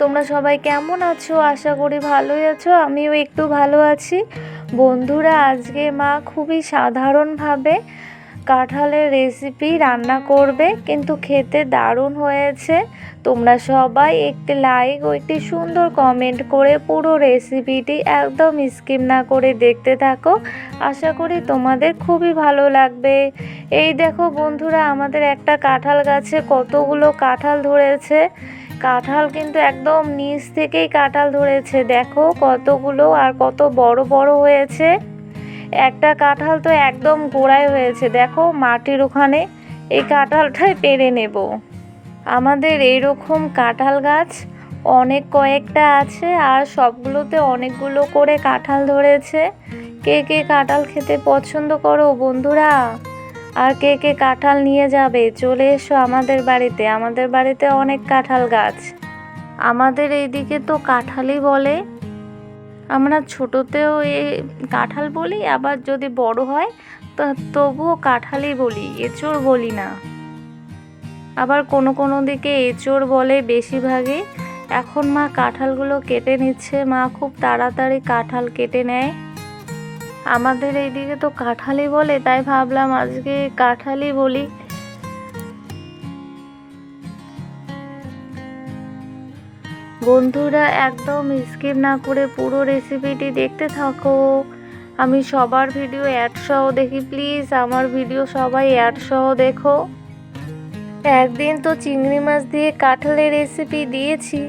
তোমরা সবাই কেমন আছো? আশা করি ভালোই আছো। আমিও একটু ভালো আছি। বন্ধুরা, আজকে মা খুবই সাধারণভাবে কাঁঠালের রেসিপি রান্না করবে, কিন্তু খেতে দারুণ হয়েছে। তোমরা সবাই একটি লাইক ও একটি সুন্দর কমেন্ট করে পুরো রেসিপিটি একদম স্কিপ না করে দেখতে থাকো। আশা করি তোমাদের খুবই ভালো লাগবে। এই দেখো বন্ধুরা, আমাদের একটা কাঁঠাল গাছে কতগুলো কাঁঠাল ধরেছে। কাঁঠাল কিন্তু একদম নিচ থেকেই কাঁঠাল ধরেছে, দেখো কতগুলো, আর কত বড় বড় হয়েছে। একটা কাঁঠাল তো একদম গোড়ায় হয়েছে, দেখো মাটির ওখানে। এই কাঁঠালটাই পেড়ে নেব। আমাদের এইরকম কাঁঠাল গাছ অনেক কয়েকটা আছে, আর সবগুলোতে অনেকগুলো করে কাঁঠাল ধরেছে। কে কে কাঁঠাল খেতে পছন্দ করো বন্ধুরা? আর কে কে কাঁঠাল নিয়ে যাবে? চলে এসো আমাদের বাড়িতে। আমাদের বাড়িতে অনেক কাঁঠাল গাছ। আমাদের এইদিকে তো কাঁঠালই বলে। আমরা ছোটোতেও কাঁঠাল বলি, আবার যদি বড় হয় তবুও কাঁঠালই বলি, এঁচোড় বলি না। আবার কোনো দিকে এঁচোড় বলে বেশিরভাগই। এখন মা কাঁঠালগুলো কেটে নিচ্ছে। মা খুব তাড়াতাড়ি কাঁঠাল কেটে নেয়। আমাদের এইদিকে তো কাঁঠালই বলে, তাই ভাবলাম আজকে কাঁঠালই বলি। বন্ধুরা, একদম স্কিপ না করে পুরো রেসিপিটি দেখতে থাকো। আমি সবার ভিডিও অ্যাড সহ দেখি, প্লিজ আমার ভিডিও সবাই অ্যাড সহ দেখো। একদিন তো চিংড়ি মাছ দিয়ে কাঁঠালের রেসিপি দিয়েছি,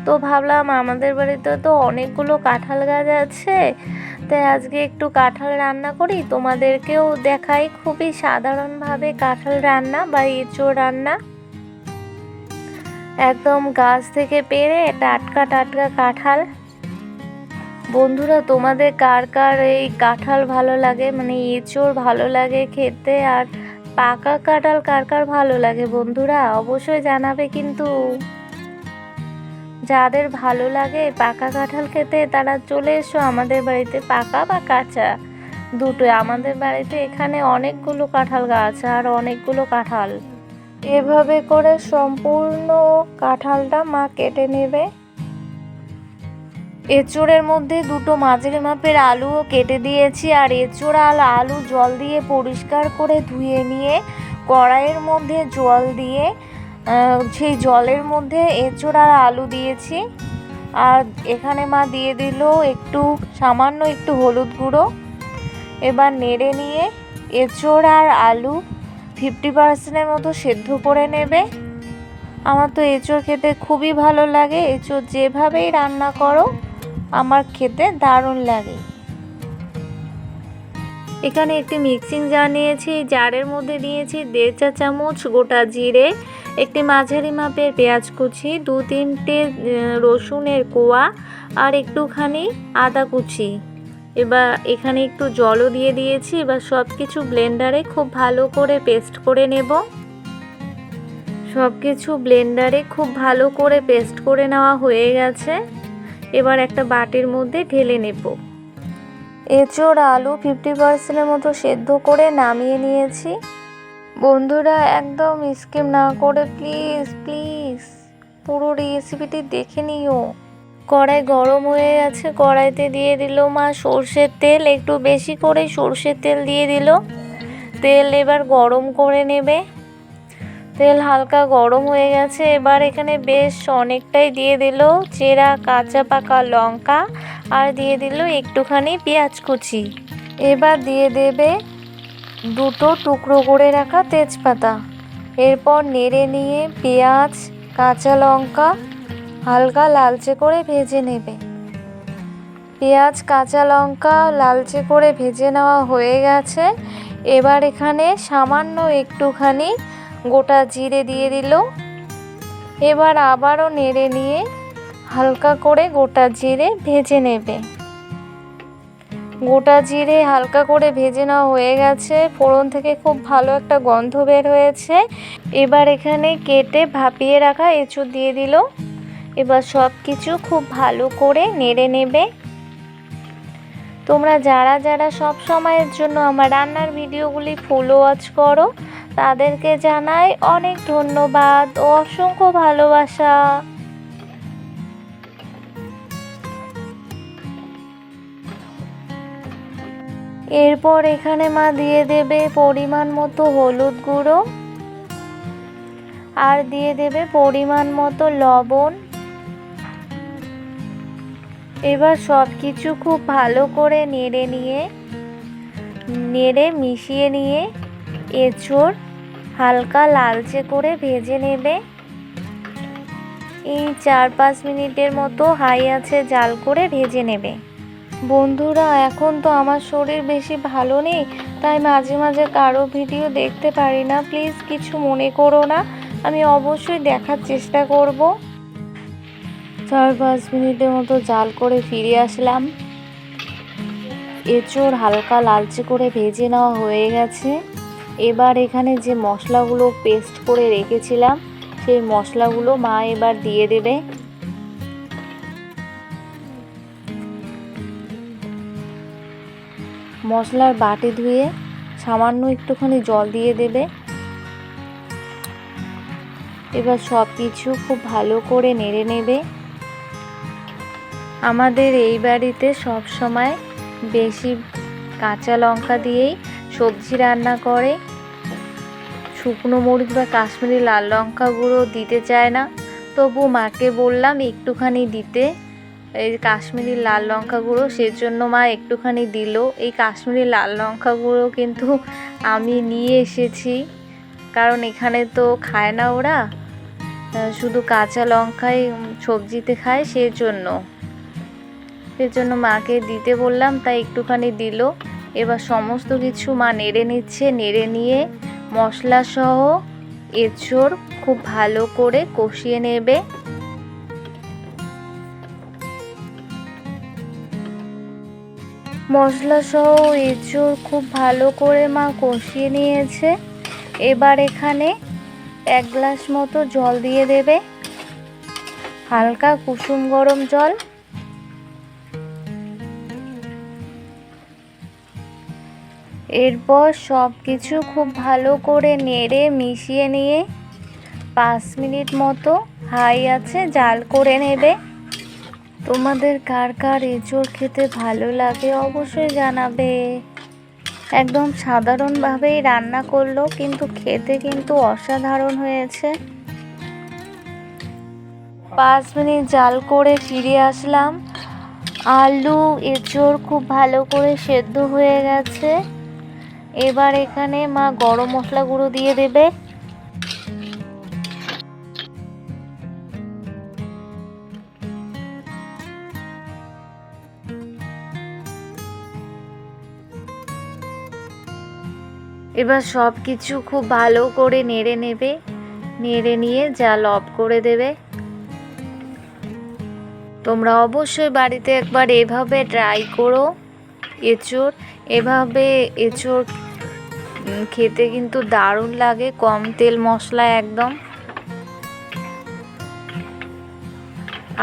তো ভাবলাম আমাদের বাড়িতে তো অনেকগুলো কাঁঠাল গাছ আছে, তাই আজকে একটু কাঁঠাল রান্না করি, তোমাদেরকেও দেখাই খুবই সাধারণভাবে কাঁঠাল রান্না বা এঁচোড় রান্না। একদম গাছ থেকে পেড়ে টাটকা টাটকা কাঁঠাল। বন্ধুরা, তোমাদের কার কার এই কাঁঠাল ভালো লাগে, মানে এঁচোড় ভালো লাগে খেতে? আর পাকা কাঁঠাল কার কার ভালো লাগে বন্ধুরা? অবশ্যই জানাবে কিন্তু। যাদের ভালো লাগে পাকা কাঁঠাল খেতে, তারা চলে এসো আমাদের বাড়িতে। পাকা বা কাঁচা দুটোই। আমাদের বাড়িতে এখানে অনেকগুলো কাঁঠাল গাছ আর অনেকগুলো কাঁঠাল। এভাবে করে সম্পূর্ণ কাঁঠালটা মা কেটে নেবে। এঁচোড়ের মধ্যে দুটো মাঝারি মাপের আলুও কেটে দিয়েছি, আর এঁচোড় আর আলু জল দিয়ে পরিষ্কার করে ধুয়ে নিয়ে কড়াইয়ের মধ্যে জল দিয়ে সেই জলের মধ্যে এঁচোড় আর আলু দিয়েছি। আর এখানে মা দিয়ে দিল সামান্য একটু হলুদ গুঁড়ো। এবার নেড়ে নিয়ে এঁচোড় আর আলু 50% মতো সেদ্ধ করে নেবে। আমার তো এঁচোড় খেতে খুবই ভালো লাগে। এঁচোড় যেভাবেই রান্না করো আমার খেতে দারুণ লাগে। এখানে একটি মিক্সিং জার নিয়েছি। জারের মধ্যে দিয়েছি 1.5 চা চামচ গোটা জিরে, একটি মাঝারি মাপের পেঁয়াজ কুচি, 2-3টে রসুনের কোয়া, আর একটুখানি আদা কুচি। এবার এখানে একটু জলও দিয়ে দিয়েছি। এবার সব কিছু ব্লেন্ডারে খুব ভালো করে পেস্ট করে নেব। সব কিছু ব্লেন্ডারে খুব ভালো করে পেস্ট করে নেওয়া হয়ে গেছে। এবার একটা বাটির মধ্যে ঢেলে নেব। এঁচোড় আলু 50% মতো সেদ্ধ করে নামিয়ে নিয়েছি। বন্ধুরা, একদম স্কিপ না করে প্লিজ প্লিজ পুরো রেসিপিটি দেখে নিও। কড়াই গরম হয়ে গেছে। কড়াইতে দিয়ে দিল মা সর্ষের তেল। একটু বেশি করে সর্ষের তেল দিয়ে দিল। তেল এবার গরম করে নেবে। তেল হালকা গরম হয়ে গেছে। এবার এখানে বেশ অনেকটাই দিয়ে দিল চেরা কাঁচা পাকা লঙ্কা, আর দিয়ে দিল একটুখানি পেঁয়াজ কুচি। এবার দিয়ে দেবে 2টো টুকরো করে রাখা তেজপাতা। এরপর নেড়ে নিয়ে পেঁয়াজ কাঁচা লঙ্কা হালকা লালচে করে ভেজে নেবে। পেঁয়াজ কাঁচা লঙ্কা লালচে করে ভেজে নেওয়া হয়ে গেছে। এবার এখানে সামান্য একটুখানি গোটা জিরে দিয়ে দিল। এবার আবারও নেড়ে নিয়ে হালকা করে গোটা জিরে ভেজে নেবে। গোটা জিরে হালকা করে ভেজে নেওয়া হয়ে গেছে। ফোড়ন থেকে খুব ভালো একটা গন্ধ বের হয়েছে। এবার এখানে কেটে ভাপিয়ে রাখা এঁচোড় দিয়ে দিল। এবার সব কিছু খুব ভালো করে নেড়ে নেবে। তোমরা যারা যারা সব সময়ের জন্য আমার রান্নার ভিডিওগুলি ফুল ওয়াচ করো, তাদেরকে জানাই অনেক ধন্যবাদ ও অসংখ্য ভালোবাসা। এরপর এখানে মা দিয়ে দেবে পরিমাণ মতো হলুদ গুঁড়ো আর দিয়ে দেবে পরিমাণ মতো লবণ। এবার সব কিছু খুব ভালো করে নেড়ে মিশিয়ে নিয়ে এঁচোড় হালকা লালচে করে ভেজে নেবে। এই 4-5 মিনিটের মতো হাই আছে জাল করে ভেজে নেবে। বন্ধুরা, এখন তো আমার শরীর বেশি ভালো নেই, তাই মাঝে মাঝে কারো ভিডিও দেখতে পারি না, প্লিজ কিছু মনে করো না, আমি অবশ্যই দেখার চেষ্টা করব। 4-5 মিনিটের মতো জাল করে ফিরে আসলাম। এঁচোড় হালকা লালচে করে ভেজে নেওয়া হয়ে গেছে। এবার এখানে যে মশলাগুলো পেস্ট করে রেখেছিলাম সেই মশলাগুলো মা এবার দিয়ে দেবে। মশলার বাটি ধুয়ে সামান্য একটুখানি জল দিয়ে দেবে। এবার সব কিছু খুব ভালো করে নেড়ে নেবে। আমাদের এই বাড়িতে সব সময় বেশি কাঁচা লঙ্কা দিয়েই সবজি রান্না করে, শুকনো মরিচ বা কাশ্মীরি লাল লঙ্কা গুঁড়ো দিতে চায় না, তবু মাকে বললাম একটুখানি দিতে এই কাশ্মীরি লাল লঙ্কা গুঁড়ো, সেজন্য মা একটুখানি দিল। এই কাশ্মীরি লাল লঙ্কা গুঁড়ো কিন্তু আমি নিয়ে এসেছি, কারণ এখানে তো খায় না ওরা, শুধু কাঁচা লঙ্কাই সবজিতে খায়, সেজন্য মাকে দিতে বললাম, তাই একটুখানি দিল। এবার সমস্ত কিছু মা নেড়ে নিচ্ছে। নেড়ে নিয়ে মশলা সহ এঁচোড় খুব ভালো করে কষিয়ে নেবে। মশলা সহ এঁচোড় খুব ভালো করে মা কষিয়ে নিয়েছে। এবার এখানে 1 গ্লাস মতো জল দিয়ে দেবে, হালকা কুসুম গরম জল। এরপর সব কিছু খুব ভালো করে নেড়ে মিশিয়ে নিয়ে 5 মিনিট মতো হাই আছে জাল করে নেবে। তোমাদের কার কার এঁচোড় খেতে ভালো লাগে অবশ্যই জানাবে। একদম সাধারণভাবেই রান্না করলো, কিন্তু খেতে কিন্তু অসাধারণ হয়েছে। 5 মিনিট জাল করে ফিরে আসলাম। আলু এঁচোড় খুব ভালো করে সেদ্ধ হয়ে গেছে। এবার এখানে মা গরম মশলা গুঁড়ো দিয়ে দেবে। এবার সব কিছু খুব ভালো করে নেড়ে নেবে। নেড়ে নিয়ে জাল অফ করে দেবে। তোমরা অবশ্যই বাড়িতে একবার এভাবে ট্রাই করো এঁচোড়। এভাবে এঁচোড় খেতে কিন্তু দারুণ লাগে, কম তেল মশলা একদম।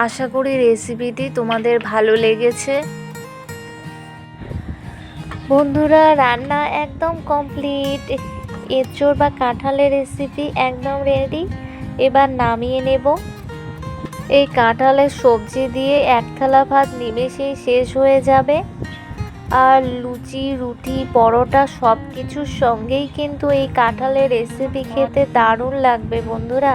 আশা করি রেসিপিটি তোমাদের ভালো লেগেছে। বন্ধুরা, রান্না একদম কমপ্লিট। এঁচোড় বা কাঁঠালের রেসিপি একদম রেডি। এবার নামিয়ে নেব। এই কাঁঠালের সবজি দিয়ে 1 থালা ভাত নিমেষেই শেষ হয়ে যাবে। আর লুচি, রুটি, পরোটা সব কিছুর সঙ্গেই কিন্তু এই কাঁঠালের রেসিপি খেতে দারুণ লাগবে বন্ধুরা।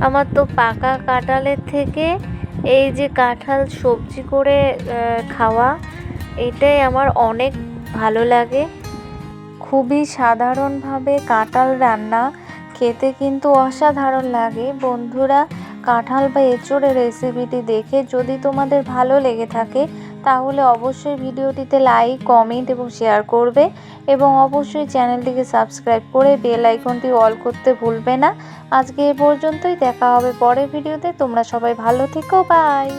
আমার তো পাকা কাঁঠালের থেকে এই যে কাঁঠাল সবজি করে খাওয়া, এটাই আমার অনেক ভালো লাগে। খুবই সাধারণভাবে কাঁঠাল রান্না খেতে কিন্তু অসাধারণ লাগে। বন্ধুরা, কাঁঠাল বা এঁচোড়ের রেসিপিটি দেখে যদি তোমাদের ভালো লেগে থাকে তাহলে অবশ্যই ভিডিওটিতে লাইক, কমেন্ট এবং শেয়ার করবে, এবং অবশ্যই চ্যানেলটিকে সাবস্ক্রাইব করে বেল আইকনটি অল করতে ভুলবে না। আজকে এ পর্যন্তই, দেখা হবে পরের ভিডিওতে। তোমরা সবাই ভালো থেকো, বাই।